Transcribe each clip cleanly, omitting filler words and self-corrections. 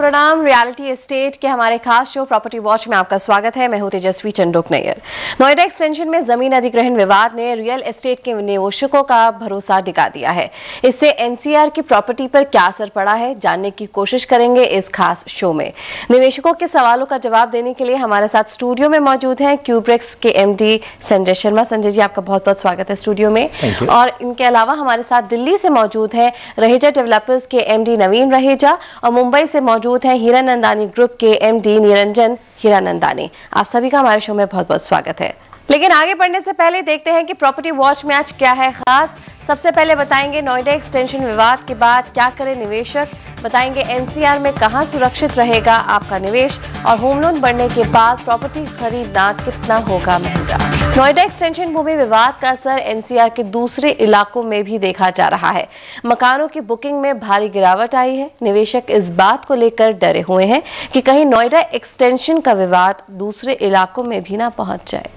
प्रणाम। Reality estate के हमारे खास शो प्रॉपर्टी वॉच में आपका स्वागत है। मैं हूं तेजस्वी चंडोक नैयर। नोएडा एक्सटेंशन में जमीन अधिग्रहण विवाद ने रियल एस्टेट के निवेशकों का भरोसा डिगा दिया है। इससे एनसीआर की प्रॉपर्टी पर क्या असर पड़ा है, जानने की कोशिश करेंगे इस खास शो में। निवेशकों के सवालों का जवाब देने के लिए हमारे साथ स्टूडियो में मौजूद हैं क्यूब्रिक्स के एमडी संजय शर्मा। संजय जी, आपका बहुत बहुत स्वागत है स्टूडियो में। और इनके अलावा हमारे साथ दिल्ली से मौजूद है रहेजा डेवलपर्स के एमडी नवीन रहेजा और मुंबई से मौजूद है हीरानंदानी ग्रुप के एमडी निरंजन हीरानंदानी। आप सभी का हमारे शो में बहुत बहुत स्वागत है। लेकिन आगे बढ़ने से पहले देखते हैं कि प्रॉपर्टी वॉच में आज क्या है खास। सबसे पहले बताएंगे नोएडा एक्सटेंशन विवाद के बाद क्या करे निवेशक, बताएंगे एनसीआर में कहां सुरक्षित रहेगा आपका निवेश, और होम लोन बढ़ने के बाद प्रॉपर्टी खरीदना कितना होगा महंगा। नोएडा एक्सटेंशन भूमि विवाद का असर एनसीआर के दूसरे इलाकों में भी देखा जा रहा है। मकानों की बुकिंग में भारी गिरावट आई है। निवेशक इस बात को लेकर डरे हुए हैं कि कहीं नोएडा एक्सटेंशन का विवाद दूसरे इलाकों में भी ना पहुंच जाए।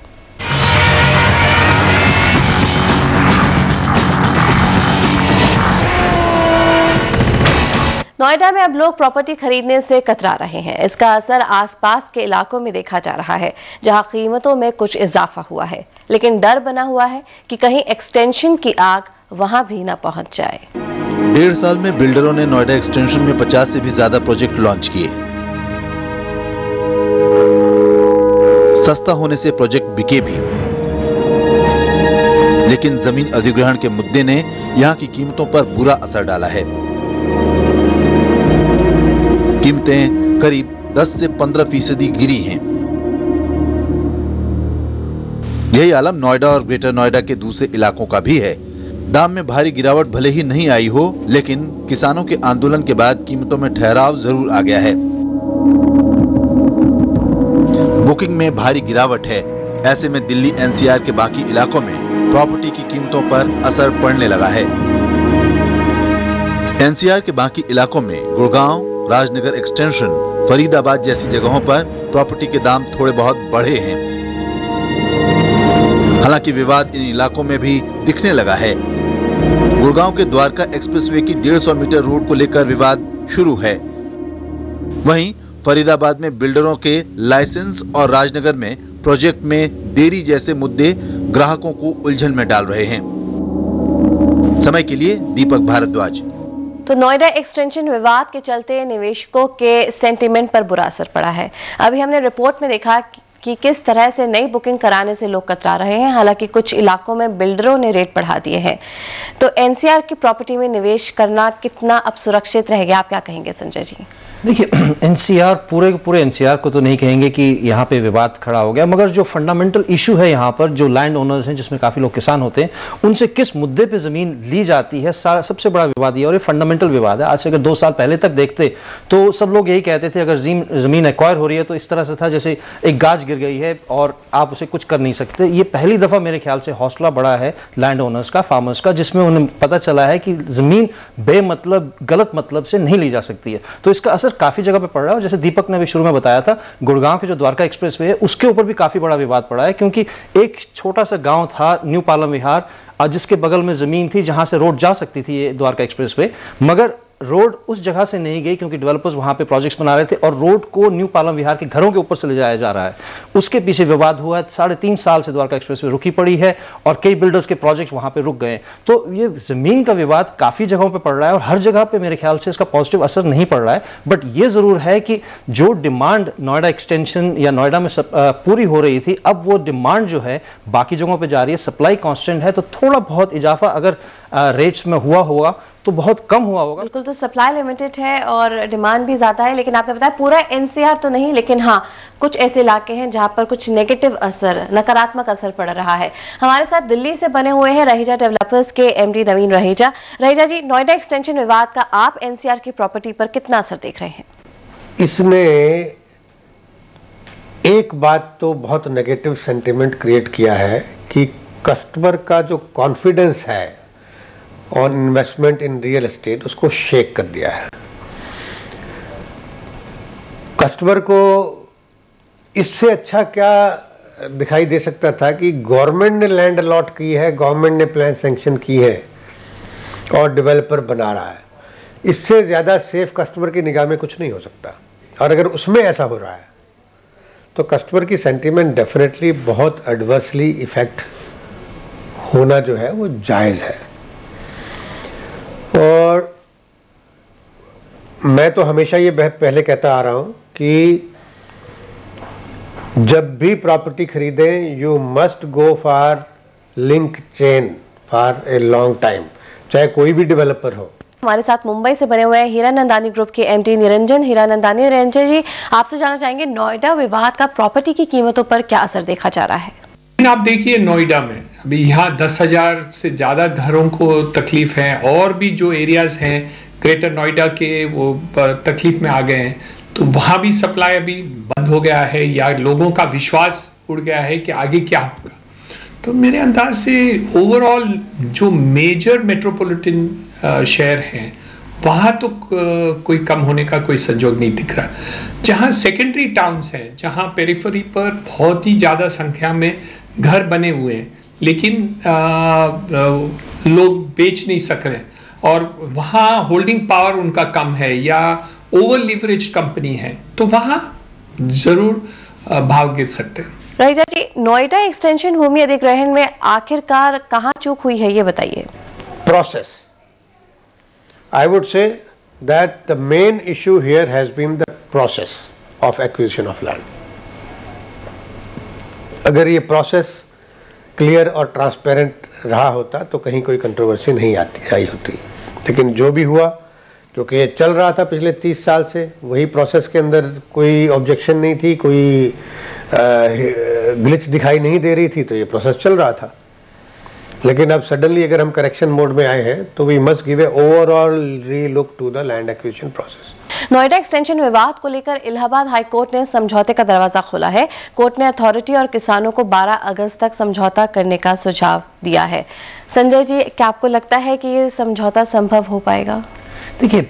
नोएडा में अब लोग प्रॉपर्टी खरीदने से कतरा रहे हैं। इसका असर आसपास के इलाकों में देखा जा रहा है, जहां कीमतों में कुछ इजाफा हुआ है, लेकिन डर बना हुआ है कि कहीं एक्सटेंशन की आग वहां भी ना पहुंच जाए। 1.5 साल में बिल्डरों ने नोएडा एक्सटेंशन में 50 से भी ज्यादा प्रोजेक्ट लॉन्च किए। सस्ता होने से प्रोजेक्ट बिके भी, लेकिन जमीन अधिग्रहण के मुद्दे ने यहां की कीमतों पर बुरा असर डाला है। कीमतें करीब 10 से 15% गिरी हैं। यही आलम नोएडा और ग्रेटर नोएडा के दूसरे इलाकों का भी है। दाम में भारी गिरावट भले ही नहीं आई हो, लेकिन किसानों के आंदोलन के बाद कीमतों में ठहराव जरूर आ गया है। बुकिंग में भारी गिरावट है। ऐसे में दिल्ली एनसीआर के बाकी इलाकों में प्रॉपर्टी की कीमतों पर असर पड़ने लगा है। एनसीआर के बाकी इलाकों में गुड़गांव, राजनगर एक्सटेंशन, फरीदाबाद जैसी जगहों पर प्रॉपर्टी के दाम थोड़े बहुत बढ़े हैं। हालांकि विवाद इन इलाकों में भी दिखने लगा है। गुड़गांव के द्वारका एक्सप्रेसवे की 150 मीटर रोड को लेकर विवाद शुरू है। वहीं फरीदाबाद में बिल्डरों के लाइसेंस और राजनगर में प्रोजेक्ट में देरी जैसे मुद्दे ग्राहकों को उलझन में डाल रहे हैं। समय के लिए दीपक भारद्वाज। तो नोएडा एक्सटेंशन विवाद के चलते निवेशकों के सेंटीमेंट पर बुरा असर पड़ा है। अभी हमने रिपोर्ट में देखा कि किस तरह से नई बुकिंग कराने से लोग कतरा रहे हैं। हालांकि कुछ इलाकों में बिल्डरों ने रेट बढ़ा दिए हैं। तो एनसीआर की प्रॉपर्टी में निवेश करना कितना अब सुरक्षित रहेगा, आप क्या कहेंगे संजय जी? देखिए, एनसीआर पूरे एनसीआर को तो नहीं कहेंगे कि यहाँ पे विवाद खड़ा हो गया, मगर जो फंडामेंटल इशू है यहाँ पर, जो लैंड ओनर्स हैं जिसमें काफ़ी लोग किसान होते हैं, उनसे किस मुद्दे पे ज़मीन ली जाती है, सबसे बड़ा विवाद ये, और ये फंडामेंटल विवाद है। आज से अगर 2 साल पहले तक देखते तो सब लोग यही कहते थे अगर ज़मीन एक्वायर हो रही है तो इस तरह से था जैसे एक गाज गिर गई है और आप उसे कुछ कर नहीं सकते। ये पहली दफ़ा मेरे ख्याल से हौसला बढ़ा है लैंड ओनर्स का, फार्मर्स का, जिसमें उन्हें पता चला है कि ज़मीन बेमतलब, गलत मतलब से नहीं ली जा सकती है। तो इसका असर काफ़ी जगह पे पड़ रहा है। जैसे दीपक ने भी शुरू में बताया था, गुड़गांव के जो द्वारका एक्सप्रेसवे है उसके ऊपर भी काफ़ी बड़ा विवाद पड़ा है, क्योंकि एक छोटा सा गांव था न्यू पालम विहार, जिसके बगल में ज़मीन थी जहां से रोड जा सकती थी ये द्वारका एक्सप्रेसवे, मगर रोड उस जगह से नहीं गई क्योंकि डेवलपर्स वहां पे प्रोजेक्ट्स बना रहे थे और रोड को न्यू पालम विहार के घरों के ऊपर से ले जाया जा रहा है। उसके पीछे विवाद हुआ है। 3.5 साल से द्वारका एक्सप्रेसवे रुकी पड़ी है और कई बिल्डर्स के प्रोजेक्ट्स वहां पे रुक गए। तो ये जमीन का विवाद काफी जगहों पे पड़ रहा है और हर जगह पे मेरे ख्याल से इसका पॉजिटिव असर नहीं पड़ रहा है। बट ये जरूर है कि जो डिमांड नोएडा एक्सटेंशन या नोएडा में पूरी हो रही थी, अब वो डिमांड जो है बाकी जगहों पर जा रही है। सप्लाई कॉन्स्टेंट है, तो थोड़ा बहुत इजाफा अगर रेट्स में हुआ होगा तो बहुत कम हुआ होगा। बिल्कुल, तो सप्लाई लिमिटेड है और डिमांड भी ज़्यादा है। लेकिन आपने बताया पूरा एनसीआर तो नहीं, लेकिन हाँ कुछ ऐसे इलाके हैं जहां पर कुछ नेगेटिव असर, नकारात्मक असर पड़ रहा है। हमारे साथ दिल्ली से बने हुए हैं रहेजा डेवलपर्स के एमडी नवीन रहेजा। रहेजा जी, नोएडा एक्सटेंशन विवाद का आप एनसीआर की प्रॉपर्टी पर कितना असर देख रहे हैं? इसने एक बात तो बहुत नेगेटिव सेंटिमेंट क्रिएट किया है कि कस्टमर का जो कॉन्फिडेंस है on investment in real estate, उसको शेक कर दिया है। कस्टमर को इससे अच्छा क्या दिखाई दे सकता था कि गवर्नमेंट ने लैंड अलॉट की है, गवर्नमेंट ने प्लान सैंक्शन की है और डेवलपर बना रहा है। इससे ज़्यादा सेफ कस्टमर की निगाह में कुछ नहीं हो सकता। और अगर उसमें ऐसा हो रहा है तो कस्टमर की सेंटीमेंट डेफिनेटली बहुत एडवर्सली इफेक्ट होना जो है वो जायज़ है। और मैं तो हमेशा ये पहले कहता आ रहा हूँ कि जब भी प्रॉपर्टी खरीदें you must go for link chain for a long time, चाहे कोई भी डेवलपर हो। हमारे साथ मुंबई से बने हुए हैं हीरानंदानी ग्रुप के एमडी निरंजन हीरानंदानी। निरंजन जी, आपसे जानना चाहेंगे नोएडा विवाद का प्रॉपर्टी की कीमतों पर क्या असर देखा जा रहा है? आप देखिए नोएडा में अभी यहाँ 10,000 से ज़्यादा घरों को तकलीफ है, और भी जो एरियाज हैं ग्रेटर नोएडा के वो तकलीफ में आ गए हैं, तो वहाँ भी सप्लाई अभी बंद हो गया है या लोगों का विश्वास उड़ गया है कि आगे क्या होगा। तो मेरे अंदाज से ओवरऑल जो मेजर मेट्रोपॉलिटन शहर हैं वहाँ तो कोई कम होने का कोई संजोग नहीं दिख रहा। जहाँ सेकेंडरी टाउन्स हैं, जहाँ पेरिफेरी पर बहुत ही ज़्यादा संख्या में घर बने हुए हैं लेकिन लोग बेच नहीं सक रहे, और वहाँ होल्डिंग पावर उनका कम है या ओवर लिवरेज कंपनी है, तो वहाँ जरूर भाव गिर सकते हैं। रईजा जी, नोएडा एक्सटेंशन भूमि अधिग्रहण में आखिरकार कहाँ चूक हुई है, ये बताइए। Process. I would say that the main issue here has been the process of acquisition of land. अगर ये प्रोसेस क्लियर और ट्रांसपेरेंट रहा होता तो कहीं कोई कंट्रोवर्सी नहीं आई होती, लेकिन जो भी हुआ क्योंकि ये चल रहा था पिछले 30 साल से, वही प्रोसेस के अंदर कोई ऑब्जेक्शन नहीं थी, कोई ग्लिच दिखाई नहीं दे रही थी, तो ये प्रोसेस चल रहा था। लेकिन अब सडनली अगर हम करेक्शन मोड में आए हैं तो we must give a overall relook to the land acquisition process. Noida Extension विवाद को लेकर इलाहाबाद हाई कोर्ट ने समझौते का दरवाजा खोला है। कोर्ट ने अथॉरिटी और किसानों को 12 अगस्त तक समझौता करने का सुझाव दिया है। संजय जी, क्या आपको लगता है कि ये समझौता संभव हो पाएगा? देखिए,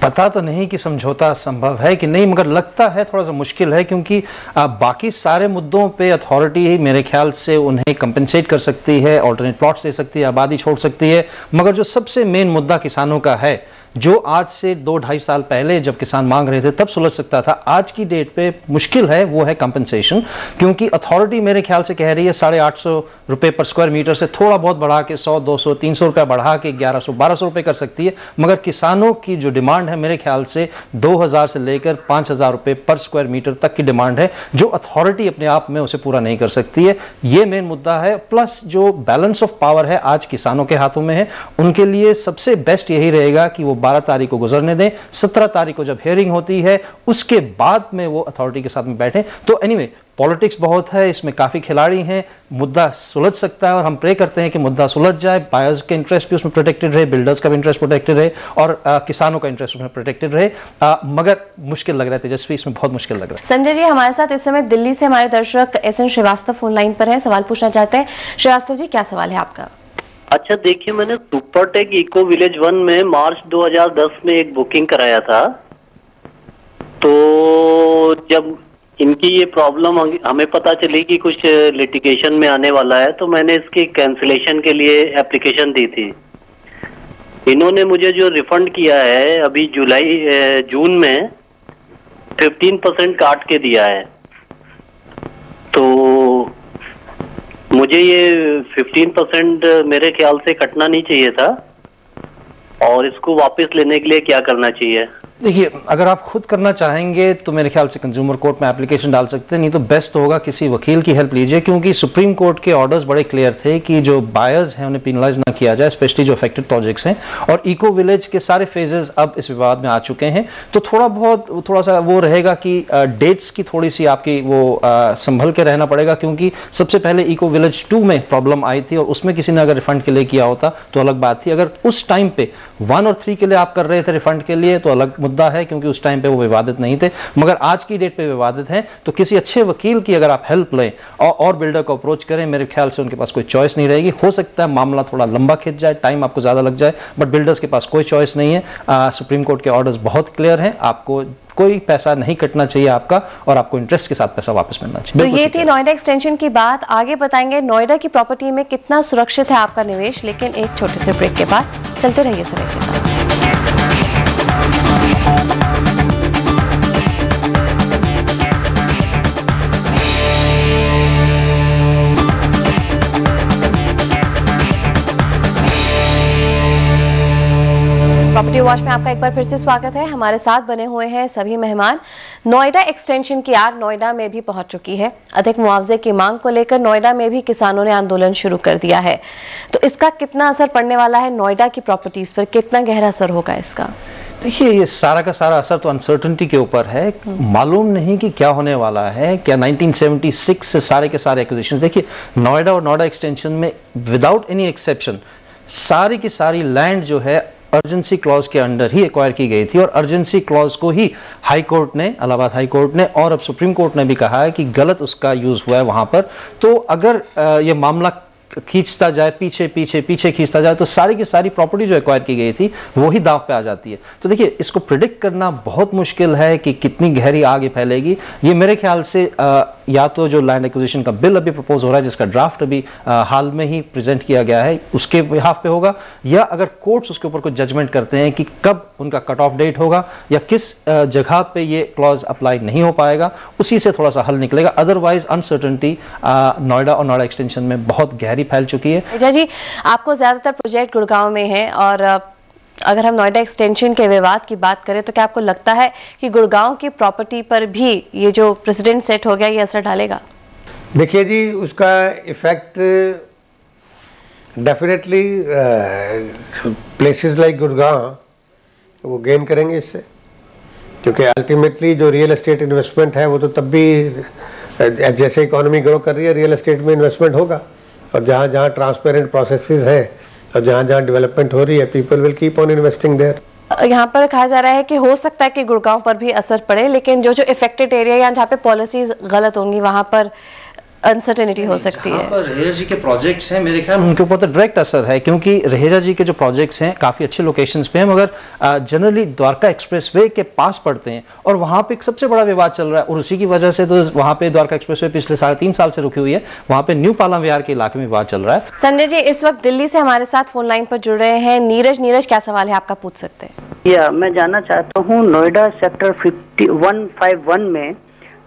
पता तो नहीं कि समझौता संभव है कि नहीं, मगर लगता है थोड़ा सा मुश्किल है, क्योंकि बाकी सारे मुद्दों पे अथॉरिटी ही मेरे ख्याल से उन्हें कंपनसेट कर सकती है, ऑल्टरनेट प्लॉट्स दे सकती है, आबादी छोड़ सकती है, मगर जो सबसे मेन मुद्दा किसानों का है, जो आज से 2-2.5 साल पहले जब किसान मांग रहे थे तब सुलझ सकता था, आज की डेट पे मुश्किल है, वो है कंपनसेशन। क्योंकि अथॉरिटी मेरे ख्याल से कह रही है 850 रुपये पर स्क्वायर मीटर से थोड़ा बहुत बढ़ा के 100, 200, 300 रुपया बढ़ा के 1100, 1200 रुपये कर सकती है, मगर किसानों की जो डिमांड है मेरे ख्याल से 2000 से लेकर 5000 रुपये पर स्क्वायर मीटर तक की डिमांड है, जो अथॉरिटी अपने आप में उसे पूरा नहीं कर सकती है। ये मेन मुद्दा है। प्लस जो बैलेंस ऑफ पावर है आज किसानों के हाथों में है, उनके लिए सबसे बेस्ट यही रहेगा कि वो 12 तारीख को गुजरने दें, 17 तारीख को जब हियरिंग होती है उसके बाद में वो अथॉरिटी के साथ में बैठे। तो एनीवे, पॉलिटिक्स बहुत है, इसमें काफ़ी खिलाड़ी हैं, मुद्दा सुलझ सकता है और हम प्रे करते हैं कि मुद्दा सुलझ जाए, बायर्स के इंटरेस्ट भी उसमें प्रोटेक्टेड रहे, बिल्डर्स का भी इंटरेस्ट प्रोटेक्टेड रहे और किसानों का इंटरेस्ट उसमें प्रोटेक्टेड रहे। मगर मुश्किल लग रहा है तेजस्वी, इसमें बहुत मुश्किल लग रहा है। संजय जी, हमारे साथ इस समय दिल्ली से हमारे दर्शक SN श्रीवास्तव फोन लाइन पर हैं, सवाल पूछना चाहते हैं। श्रीवास्तव जी, क्या सवाल है आपका? अच्छा, देखिए, मैंने सुपरटेक इको विलेज 1 में मार्च 2010 में एक बुकिंग कराया था। तो जब इनकी ये प्रॉब्लम हमें पता चली कि कुछ लिटिगेशन में आने वाला है, तो मैंने इसकी कैंसिलेशन के लिए एप्लीकेशन दी थी। इन्होंने मुझे जो रिफंड किया है अभी जून में 15% काट के दिया है। तो मुझे ये 15% मेरे ख्याल से कटना नहीं चाहिए था, और इसको वापस लेने के लिए क्या करना चाहिए? देखिए, अगर आप खुद करना चाहेंगे तो मेरे ख्याल से कंज्यूमर कोर्ट में एप्लीकेशन डाल सकते हैं, नहीं तो बेस्ट होगा किसी वकील की हेल्प लीजिए, क्योंकि सुप्रीम कोर्ट के ऑर्डर्स बड़े क्लियर थे कि जो बायर्स हैं उन्हें पेनलाइज ना किया जाए, स्पेशली जो अफेक्टेड प्रोजेक्ट्स हैं। और इको विलेज के सारे फेजेस अब इस विवाद में आ चुके हैं, तो थोड़ा सा वो रहेगा कि डेट्स की थोड़ी सी आपकी वो संभल के रहना पड़ेगा, क्योंकि सबसे पहले इको विलेज 2 में प्रॉब्लम आई थी और उसमें किसी ने अगर रिफंड के लिए किया होता तो अलग बात थी। अगर उस टाइम पे 1 और 3 के लिए आप कर रहे थे रिफंड के लिए तो अलग मुद्दा है, क्योंकि उस टाइम पे वो विवादित नहीं थे, मगर आज की डेट पे विवादित हैं। तो किसी अच्छे वकील की अगर आप हेल्प लें और बिल्डर को अप्रोच करें, मेरे ख्याल से उनके पास कोई चॉइस नहीं रहेगी। हो सकता है मामला थोड़ा लंबा खिंच जाए, टाइम आपको ज्यादा लग जाए, बट बिल्डर्स के पास कोई चॉइस नहीं है। सुप्रीम कोर्ट के ऑर्डर्स बहुत क्लियर हैं, आपको कोई पैसा नहीं कटना चाहिए आपका, और आपको इंटरेस्ट के साथ पैसा वापस मिलना चाहिए। तो ये थी नोएडा एक्सटेंशन की बात। आगे बताएंगे नोएडा की प्रॉपर्टी में कितना सुरक्षित है आपका निवेश, लेकिन एक छोटे से ब्रेक के बाद। चलते रहिए समय के साथ। प्रॉपर्टी वॉच में आपका एक बार फिर से स्वागत है। हमारे साथ बने हुए हैं सभी मेहमान। नोएडा एक्सटेंशन की आग नोएडा में भी पहुंच चुकी है। अधिक मुआवजे की मांग को लेकर नोएडा में भी किसानों ने आंदोलन शुरू कर दिया है। तो इसका कितना असर पड़ने वाला है नोएडा की प्रॉपर्टीज पर, कितना गहरा असर होगा इसका? देखिए, ये सारा का सारा असर तो अनसर्टेनिटी के ऊपर है। मालूम नहीं कि क्या होने वाला है। क्या 1976 से सारे के सारे एक्विजिशंस, देखिए नोएडा और नोएडा एक्सटेंशन में विदाउट एनी एक्सेप्शन सारी की सारी लैंड जो है अर्जेंसी क्लॉज के अंडर ही एक्वायर की गई थी और अर्जेंसी क्लॉज को ही हाई कोर्ट ने, इलाहाबाद हाई कोर्ट ने और अब सुप्रीम कोर्ट ने भी कहा है कि गलत उसका यूज हुआ है वहां पर। तो अगर ये मामला खींचता जाए, पीछे पीछे पीछे खींचता जाए, तो सारी की सारी प्रॉपर्टी जो एक्वायर की गई थी वो ही दांव पे आ जाती है। तो देखिए, इसको प्रिडिक्ट करना बहुत मुश्किल है कि कितनी गहरी आग ये फैलेगी। ये मेरे ख्याल से या तो जो लैंड एक्विजिशन का बिल अभी प्रपोज हो रहा है, जिसका ड्राफ्ट अभी हाल में ही प्रेजेंट किया गया है, उसके बिहाफ पे होगा, या अगर कोर्ट्स उसके ऊपर कुछ जजमेंट करते हैं कि कब उनका कट ऑफ डेट होगा या किस जगह पे ये क्लॉज अप्लाई नहीं हो पाएगा, उसी से थोड़ा सा हल निकलेगा। अदरवाइज अनसर्टेनिटी नोएडा और नोएडा एक्सटेंशन में बहुत गहरी फैल चुकी है। अच्छा जी, आपको ज्यादातर प्रोजेक्ट गुड़गांव में है और अगर हम नोएडा एक्सटेंशन के विवाद की बात करें तो क्या आपको लगता है कि गुड़गांव की प्रॉपर्टी पर भी ये जो प्रेसिडेंट सेट हो गया ये असर डालेगा? देखिए जी, उसका effect definitely places like Gurgaon वो गेन करेंगे इससे, क्योंकि अल्टीमेटली जो रियल एस्टेट इन्वेस्टमेंट है वो तो तब भी जैसे इकोनॉमी ग्रो कर रही है रियल एस्टेट में इन्वेस्टमेंट होगा, और जहाँ जहाँ ट्रांसपेरेंट प्रोसेसेस हैं और जहाँ जहाँ डेवलपमेंट हो रही है, people will keep on investing there. यहाँ पर कहा जा रहा है कि हो सकता है कि गुड़गांव पर भी असर पड़े, लेकिन जो जो इफेक्टेड एरिया या जहाँ पे पॉलिसीज गलत होंगी वहाँ पर अनसर्टेनिटी हो सकती है। पर रहेजा जी के प्रोजेक्ट्स हैं, मेरे ख्याल उनके ऊपर तो डायरेक्ट असर है, क्योंकि रहेजा जी के जो प्रोजेक्ट्स हैं काफ़ी अच्छे लोकेशंस पे हैं, मगर जनरली द्वारका एक्सप्रेसवे के पास पड़ते हैं और वहाँ पे एक सबसे बड़ा विवाद चल रहा है और उसी की वजह से तो वहाँ पे द्वारका एक्सप्रेसवे पिछले 3.5 साल से रुकी हुई है। वहाँ पे न्यू पालम विहार के इलाके में विवाद चल रहा है। संजय जी इस वक्त दिल्ली से हमारे साथ फोन लाइन पर जुड़ रहे हैं नीरज, क्या सवाल है आपका, पूछ सकते हैं। या मैं जानना चाहता हूँ, नोएडा सेक्टर 151 में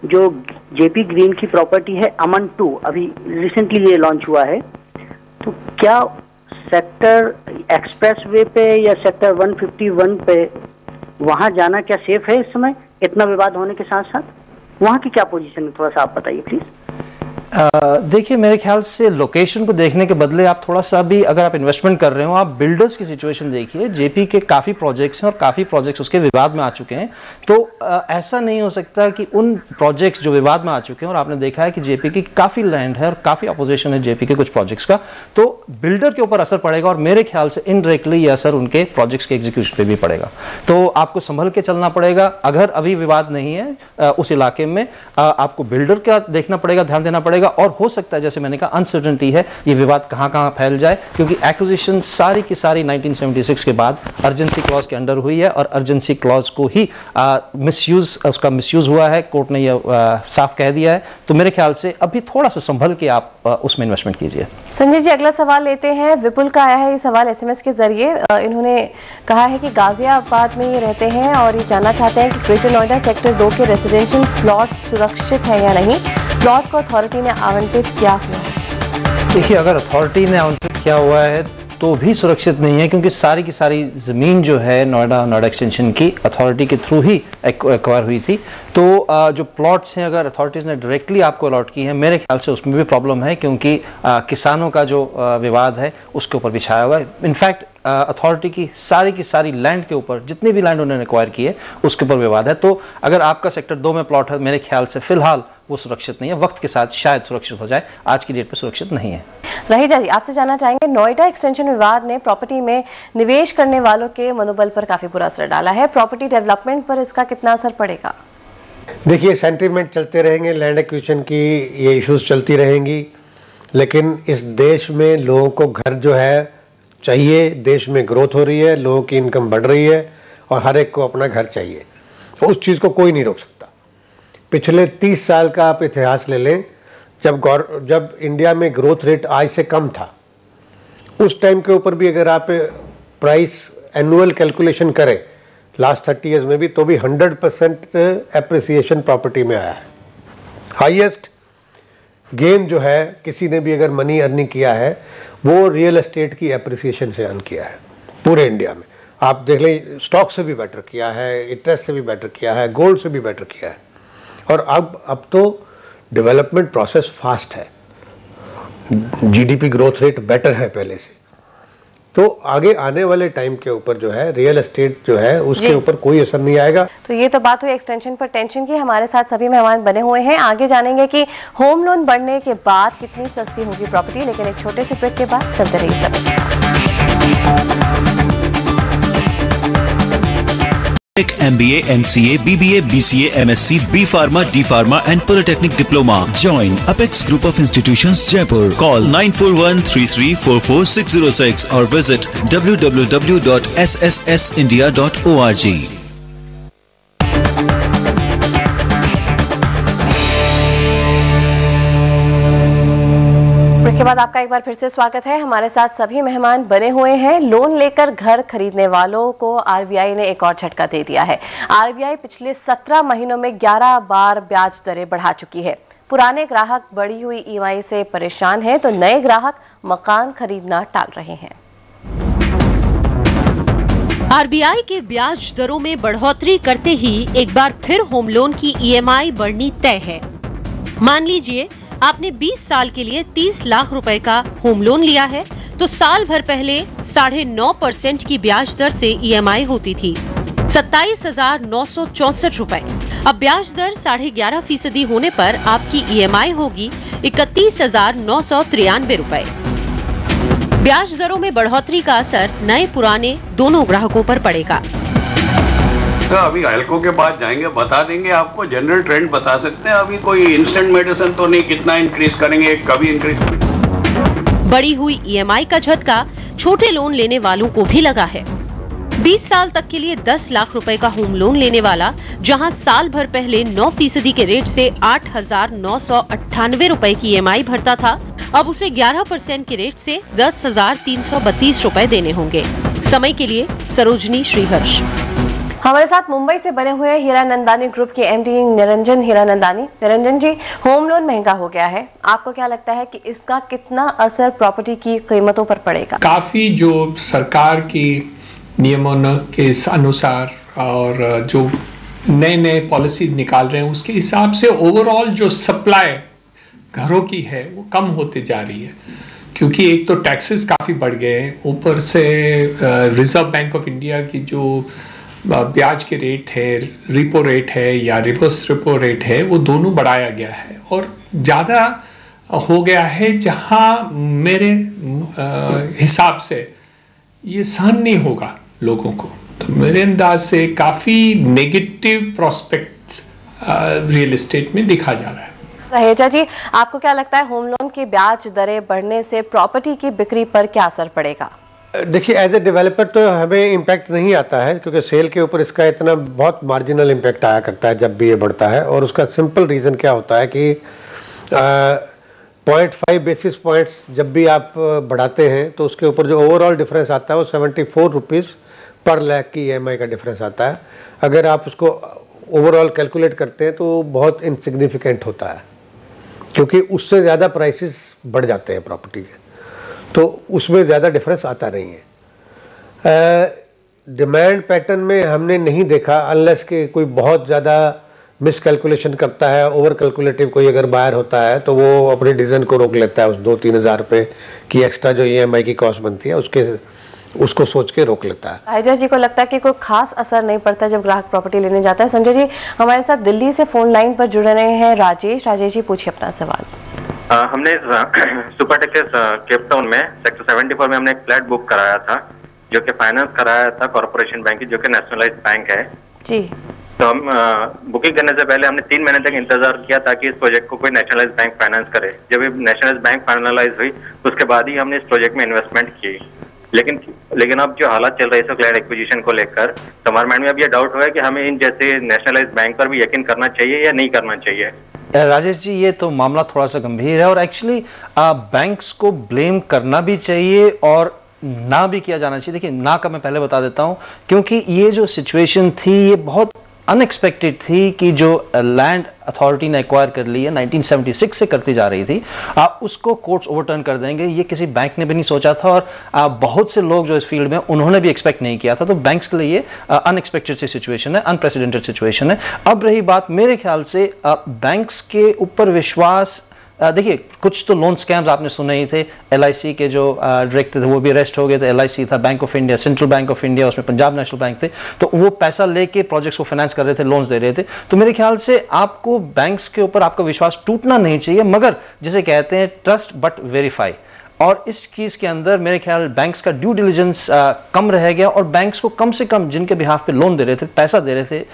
जो जेपी ग्रीन की प्रॉपर्टी है अमन 2, अभी रिसेंटली ये लॉन्च हुआ है, तो क्या सेक्टर एक्सप्रेसवे पे या सेक्टर 151 पे वहाँ जाना क्या सेफ है इस समय, इतना विवाद होने के साथ साथ? वहाँ की क्या पोजीशन है, थोड़ा सा आप बताइए प्लीज। देखिए, मेरे ख्याल से लोकेशन को देखने के बदले आप थोड़ा सा भी अगर आप इन्वेस्टमेंट कर रहे हो, आप बिल्डर्स की सिचुएशन देखिए। जेपी के काफ़ी प्रोजेक्ट्स हैं और काफ़ी प्रोजेक्ट्स उसके विवाद में आ चुके हैं, तो ऐसा नहीं हो सकता कि उन प्रोजेक्ट्स जो विवाद में आ चुके हैं, और आपने देखा है कि जेपी की काफ़ी लैंड है और काफ़ी अपोजिशन है जेपी के कुछ प्रोजेक्ट्स का, तो बिल्डर के ऊपर असर पड़ेगा और मेरे ख्याल से इनडायरेक्टली ये असर उनके प्रोजेक्ट्स के एग्जीक्यूशन पे भी पड़ेगा। तो आपको संभल के चलना पड़ेगा। अगर अभी विवाद नहीं है उस इलाके में, आपको बिल्डर का देखना पड़ेगा, ध्यान देना पड़ेगा, और हो सकता है जैसे मैंने कहा अनसर्टेनिटी है, ये विवाद कहां कहां फैल जाए, क्योंकि एक्विजिशन सारी की सारी 1976 के बाद अर्जेंसी क्लॉज के अंडर हुई है और अर्जेंसी क्लॉज को ही उसका मिसयूज हुआ है। कोर्ट ने यह साफ कह दिया है। तो मेरे ख्याल से अभी थोड़ा सा संभल के आप उसमें इन्वेस्टमेंट कीजिए। संजय जी अगला सवाल लेते हैं। विपुल का आया है ये सवाल एसएमएस के जरिए। इन्होंने कहा है कि गाजियाबाद में ये रहते हैं और ये जानना चाहते हैं कि ग्रेटर नोएडा सेक्टर 2 के रेजिडेंशियल प्लॉट सुरक्षित है या नहीं, प्लॉट को अथॉरिटी ने आवंटित क्या हुआ है? देखिए, अगर अथॉरिटी ने आवंटित किया हुआ है तो भी सुरक्षित नहीं है, क्योंकि सारी की सारी ज़मीन जो है नोएडा एक्सटेंशन की अथॉरिटी के थ्रू ही एक्वायर हुई थी। तो जो प्लॉट्स हैं अगर अथॉरिटीज़ ने डायरेक्टली आपको अलॉट की हैं, मेरे ख्याल से उसमें भी प्रॉब्लम है, क्योंकि किसानों का जो विवाद है उसके ऊपर भी छाया हुआ है। इनफैक्ट अथॉरिटी की सारी लैंड के ऊपर, जितनी भी लैंड उन्होंने एक्वायर की है उसके ऊपर विवाद है। तो अगर आपका सेक्टर 2 में प्लॉट है, मेरे ख्याल से फिलहाल वो सुरक्षित नहीं है। वक्त के साथ शायद सुरक्षित हो जाए, आज की डेट पे सुरक्षित नहीं है। रहेजा जी आपसे जानना चाहेंगे, नोएडा एक्सटेंशन विवाद ने प्रॉपर्टी में निवेश करने वालों के मनोबल पर काफी बुरा असर डाला है, प्रॉपर्टी डेवलपमेंट पर इसका कितना असर पड़ेगा? देखिए, सेंटीमेंट चलते रहेंगे, लैंड एक्विजिशन की ये इश्यूज चलती रहेंगी, लेकिन इस देश में लोगों को घर जो है चाहिए, देश में ग्रोथ हो रही है, लोगों की इनकम बढ़ रही है और हर एक को अपना घर चाहिए, तो उस चीज़ को कोई नहीं रोक सकता। पिछले 30 साल का आप इतिहास ले लें, जब इंडिया में ग्रोथ रेट आज से कम था, उस टाइम के ऊपर भी अगर आप प्राइस एनुअल कैलकुलेशन करें, लास्ट 30 ईयर्स में भी, तो भी 100% एप्रिसिएशन प्रॉपर्टी में आया है। हाईएस्ट गेन जो है किसी ने भी अगर मनी अर्निंग किया है वो रियल एस्टेट की एप्रिसिएशन से अर्न किया है पूरे इंडिया में। आप देख लें, स्टॉक से भी बेटर किया है, इंटरेस्ट से भी बेटर किया है, गोल्ड से भी बेटर किया है। और अब तो डेवलपमेंट प्रोसेस फास्ट है, जीडीपी ग्रोथ रेट बेटर है पहले से, तो आगे आने वाले टाइम के ऊपर जो है रियल एस्टेट जो है उसके ऊपर कोई असर नहीं आएगा। तो ये तो बात हुई एक्सटेंशन पर टेंशन की। हमारे साथ सभी मेहमान बने हुए हैं, आगे जानेंगे कि होम लोन बढ़ने के बाद कितनी सस्ती होगी प्रॉपर्टी, लेकिन एक छोटे से ब्रेक के बाद चलते रहिए सभी के साथ। MBA, MCA, BBA, BCA, MSc, B Pharma, D Pharma and Polytechnic Diploma. Join Apex Group of Institutions, Jaipur. Call 9413344606 or visit www.ssssindia.org. के बाद आपका एक बार फिर से स्वागत है। हमारे साथ सभी मेहमान बने हुए हैं। लोन लेकर घर खरीदने वालों को आरबीआई ने एक और झटका दे दिया है। आरबीआई पिछले 17 महीनों में 11 बार ब्याज दरें बढ़ा चुकी है। पुराने ग्राहक बढ़ी हुई ईएमआई से परेशान हैं, तो नए ग्राहक मकान खरीदना टाल रहे हैं। आरबीआई के ब्याज दरों में बढ़ोतरी करते ही एक बार फिर होम लोन की ईएमआई बढ़नी तय है। मान लीजिए आपने 20 साल के लिए 30 लाख रुपए का होम लोन लिया है, तो साल भर पहले 9.5% की ब्याज दर से ईएमआई होती थी 27,964 रुपए। अब ब्याज दर 11.5% होने पर आपकी ईएमआई होगी 31,993 रुपए। ब्याज दरों में बढ़ोतरी का असर नए पुराने दोनों ग्राहकों पर पड़ेगा। तो अभी हेल्को के पास जाएंगे, बता देंगे आपको, जनरल ट्रेंड बता सकते हैं। अभी कोई इंस्टेंट मेडिसिन तो नहीं, कितना इंक्रीज करेंगे कभी इंक्रीज। बढ़ी हुई ईएमआई का झटका छोटे लोन लेने वालों को भी लगा है। 20 साल तक के लिए 10 लाख रुपए का होम लोन लेने वाला जहां साल भर पहले 9% के रेट से 8,998 रुपए की ईएमआई भरता था, अब उसे 11% के रेट से 10,332 रुपए देने होंगे। समय के लिए सरोजनी श्रीहर्ष। हमारे साथ मुंबई से बने हुए हीरानंदानी ग्रुप के एमडी निरंजन हीरानंदानी। निरंजन जी, होम लोन महंगा हो गया है, आपको क्या लगता है कि इसका कितना असर प्रॉपर्टी की कीमतों पर पड़ेगा? काफी जो सरकार की नियमों के अनुसार और जो नए नए पॉलिसी निकाल रहे हैं उसके हिसाब से ओवरऑल जो सप्लाई घरों की है वो कम होते जा रही है, क्योंकि एक तो टैक्सेस काफी बढ़ गए हैं, ऊपर से रिजर्व बैंक ऑफ इंडिया की जो ब्याज के रेट है, रिपो रेट है या रिवर्स रिपो रेट है, वो दोनों बढ़ाया गया है और ज़्यादा हो गया है, जहां मेरे हिसाब से ये सहन नहीं होगा लोगों को। तो मेरे अंदाज से काफ़ी नेगेटिव प्रोस्पेक्ट्स रियल एस्टेट में दिखा जा रहा है। रहेजा जी, आपको क्या लगता है होम लोन की ब्याज दरें बढ़ने से प्रॉपर्टी की बिक्री पर क्या असर पड़ेगा? देखिए, एज ए डेवलपर तो हमें इम्पैक्ट नहीं आता है, क्योंकि सेल के ऊपर इसका इतना बहुत मार्जिनल इम्पैक्ट आया करता है जब भी ये बढ़ता है। और उसका सिंपल रीज़न क्या होता है कि 0.5 बेसिस पॉइंट्स जब भी आप बढ़ाते हैं तो उसके ऊपर जो ओवरऑल डिफरेंस आता है वो 74 रुपीज़ पर लाख की ईएमआई का डिफरेंस आता है। अगर आप उसको ओवरऑल कैलकुलेट करते हैं तो बहुत इनसिग्निफिकेंट होता है, क्योंकि उससे ज़्यादा प्राइसेस बढ़ जाते हैं प्रॉपर्टी के, तो उसमें ज़्यादा डिफरेंस आता नहीं है। डिमांड पैटर्न में हमने नहीं देखा, अनलेस कि कोई बहुत ज़्यादा मिस कैलकुलेशन करता है, ओवर कैलकुलेटिव कोई अगर बायर होता है तो वो अपने डिसीजन को रोक लेता है, उस 2-3 हज़ार रुपये की एक्स्ट्रा जो ईएमआई की कॉस्ट बनती है उसको सोच के रोक लेता है। राजा जी को लगता है कि कोई खास असर नहीं पड़ता जब ग्राहक प्रॉपर्टी लेने जाता है। संजय जी हमारे साथ दिल्ली से फोन लाइन पर जुड़ रहे हैं राजेश जी, पूछिए अपना सवाल। हमने सुपरटेक के केप टाउन में सेक्टर 74 में हमने एक फ्लैट बुक कराया था, जो कि फाइनेंस कराया था कॉर्पोरेशन बैंक की, जो कि नेशनलाइज्ड बैंक है जी। तो हम बुकिंग करने से पहले हमने 3 महीने तक इंतजार किया ताकि इस प्रोजेक्ट को कोई नेशनलाइज्ड बैंक फाइनेंस करे। जब ये नेशनलाइज्ड बैंक फाइनलाइज हुई उसके बाद ही हमने इस प्रोजेक्ट में इन्वेस्टमेंट की। लेकिन अब जो हालात चल रहे हैं लैंड एक्विजिशन को लेकर, तो हमारे माइंड में अब ये डाउट हुआ है कि हमें इन जैसे नेशनलाइज्ड बैंक पर भी यकीन करना चाहिए या नहीं करना चाहिए। राजेश जी, ये तो मामला थोड़ा सा गंभीर है और एक्चुअली बैंक्स को ब्लेम करना भी चाहिए और ना भी किया जाना चाहिए। देखिए ना का मैं पहले बता देता हूं, क्योंकि ये जो सिचुएशन थी ये बहुत अनएक्सपेक्टेड थी कि जो लैंड अथॉरिटी ने एक्वायर कर ली है 1976 से करती जा रही थी, उसको कोर्ट्स ओवरटर्न कर देंगे, ये किसी बैंक ने भी नहीं सोचा था और बहुत से लोग जो इस फील्ड में उन्होंने भी एक्सपेक्ट नहीं किया था। तो बैंक्स के लिए ये अनएक्सपेक्टेड सी सिचुएशन है, अनप्रेसिडेंटेड सिचुएशन है। अब रही बात मेरे ख्याल से बैंक्स के ऊपर विश्वास, देखिए कुछ तो लोन स्कैम्स आपने सुने ही थे, LIC के जो डायरेक्टर थे वो भी अरेस्ट हो गए थे। LIC था, bank of India, central bank of India, उसमें पंजाब नेशनल बैंक थे, तो वो पैसा लेके प्रोजेक्ट्स को फाइनेंस कर रहे थे, लोन्स दे रहे थे। तो मेरे ख्याल से आपको बैंक्स के ऊपर आपका विश्वास टूटना नहीं चाहिए, मगर जिसे कहते हैं ट्रस्ट बट वेरीफाई। और इस चीज़ के अंदर मेरे ख्याल बैंक्स का ड्यू डिलिजेंस कम रह गया, और बैंक्स को कम से कम जिनके बिहाफ पे लोन दे रहे थे, पैसा दे रहे थे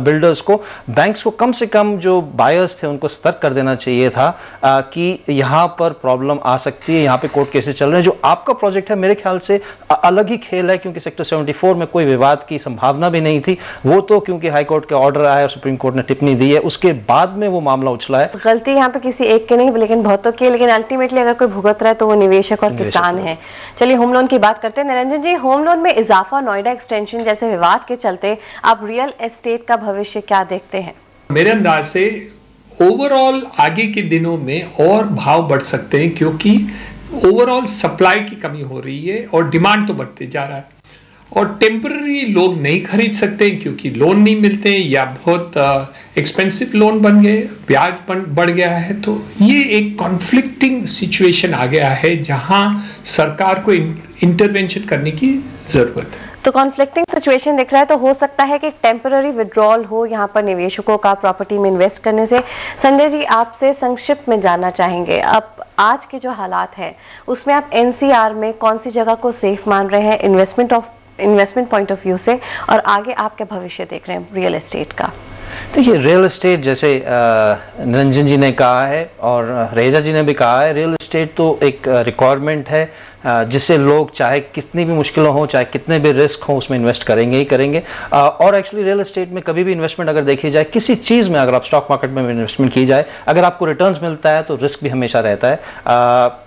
बिल्डर्स को, बैंक्स को कम से कम जो बायर्स थे उनको सतर्क कर देना चाहिए था कि यहाँ पर प्रॉब्लम आ सकती है, यहाँ पे कोर्ट केसेस चल रहे हैं। जो आपका प्रोजेक्ट है मेरे ख्याल से अलग ही खेल है, क्योंकि सेक्टर 74 में कोई विवाद की संभावना भी नहीं थी। वो तो क्योंकि हाई कोर्ट का ऑर्डर आया और सुप्रीम कोर्ट ने टिप्पणी दी है, उसके बाद में वो मामला उछला है। गलती यहाँ पे किसी एक की नहीं लेकिन बहुतों की, लेकिन अल्टीमेटली अगर कोई भुगत रहा है तो वो निवेशक और किसान है। चलिए होम लोन की बात करते हैं। निरंजन जी, होम लोन में इजाफा, नोएडा एक्सटेंशन जैसे विवाद के चलते आप रियल एस्टेट का भविष्य क्या देखते हैं? मेरे अंदाज से ओवरऑल आगे के दिनों में और भाव बढ़ सकते हैं, क्योंकि ओवरऑल सप्लाई की कमी हो रही है और डिमांड तो बढ़ते जा रहा है, और टेम्पररी लोग नहीं खरीद सकते क्योंकि लोन नहीं मिलते या बहुत एक्सपेंसिव लोन बन गए, ब्याज बढ़ गया है। तो ये एक कॉन्फ्लिक्टिंग सिचुएशन आ गया है जहां सरकार को इंटरवेंशन करने की जरूरत है। तो कॉन्फ्लिक्टिंग सिचुएशन दिख रहा है, तो हो सकता है कि टेम्पररी विड्रॉल हो यहाँ पर निवेशकों का प्रॉपर्टी में इन्वेस्ट करने से। संजय जी, आपसे संक्षिप्त में जानना चाहेंगे, अब आज के जो हालात है उसमें आप NCR में कौन सी जगह को सेफ मान रहे हैं इन्वेस्टमेंट पॉइंट ऑफ व्यू से, और आगे आपके भविष्य देख रहे हैं रियल एस्टेट का? देखिए रियल एस्टेट, जैसे निरंजन जी ने कहा है और रेजा जी ने भी कहा है, रियल एस्टेट तो एक रिक्वायरमेंट है जिससे लोग चाहे कितनी भी मुश्किलें हों, चाहे कितने भी रिस्क हों, उसमें इन्वेस्ट करेंगे ही करेंगे। और एक्चुअली रियल एस्टेट में कभी भी इन्वेस्टमेंट अगर देखी जाए, किसी चीज़ में अगर आप स्टॉक मार्केट में इन्वेस्टमेंट की जाए, अगर आपको रिटर्न्स मिलता है तो रिस्क भी हमेशा रहता है।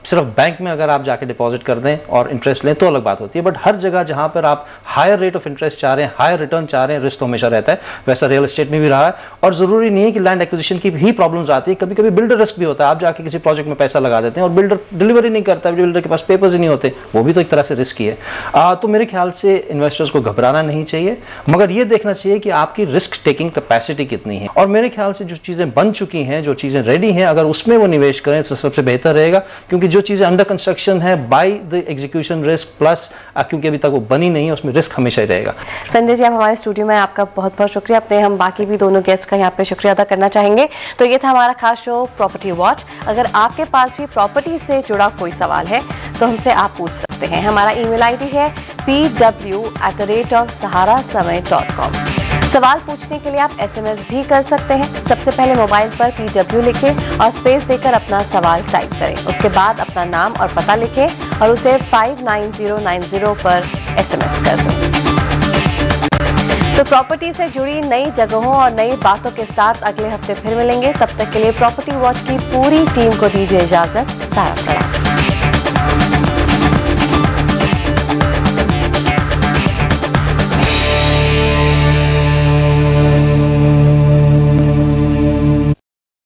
सिर्फ बैंक में अगर आप जाके डिपॉजिट कर दें और इंटरेस्ट लें तो अलग बात होती है, बट हर जगह जहाँ पर आप हायर रेट ऑफ इंटरेस्ट चाह रहे हैं, हायर रिटर्न चाह रहे हैं, रिस्क तो हमेशा रहता है। वैसा रियल एस्टेट में भी रहा है, और ज़रूरी नहीं है कि लैंड एक्विजिशन की ही प्रॉब्लम्स आती है, कभी कभी बिल्डर रिस्क भी होता है। आप जाके किसी प्रोजेक्ट में पैसा लगा देते हैं और बिल्डर डिलीवरी नहीं करता, बिल्डर के पास पेपर्स ही नहीं होते, वो भी तो एक तरह से रिस्की है। तो मेरे ख्याल से इन्वेस्टर्स को घबराना नहीं चाहिए, मगर ये देखना चाहिए कि आपकी रिस्क टेकिंग कैपेसिटी कितनी है। और मेरे ख्याल से जो चीज़ें बन चुकी हैं, जो चीज़ें रेडी हैं, अगर उसमें वो निवेश करें तो सबसे बेहतर रहेगा, क्योंकि जो चीज़ें अंडर कंस्ट्रक्शन है, by the execution risk plus, क्योंकि अभी तक वो बनी नहीं है, उसमें रिस्क हमेशा ही रहेगा। संजय जी, आप हमारे स्टूडियो में, आपका बहुत बहुत शुक्रिया। अपने हम बाकी भी दोनों गेस्ट का यहाँ पे शुक्रिया अदा करना चाहेंगे। तो ये था हमारा खास शो प्रॉपर्टी वॉच। अगर आपके पास भी प्रॉपर्टी से जुड़ा कोई सवाल है तो हमसे आप पूछ सकते हैं। हमारा ईमेल आईडी है pw@saharasamay.com। सवाल पूछने के लिए आप SMS भी कर सकते हैं। सबसे पहले मोबाइल पर PW लिखें और स्पेस देकर अपना सवाल टाइप करें। उसके बाद अपना नाम और पता लिखें और उसे 59090 पर SMS कर दें। तो प्रॉपर्टी से जुड़ी नई जगहों और नई बातों के साथ अगले हफ्ते फिर मिलेंगे। तब तक के लिए प्रॉपर्टी वॉच की पूरी टीम को दीजिए इजाजत। सारा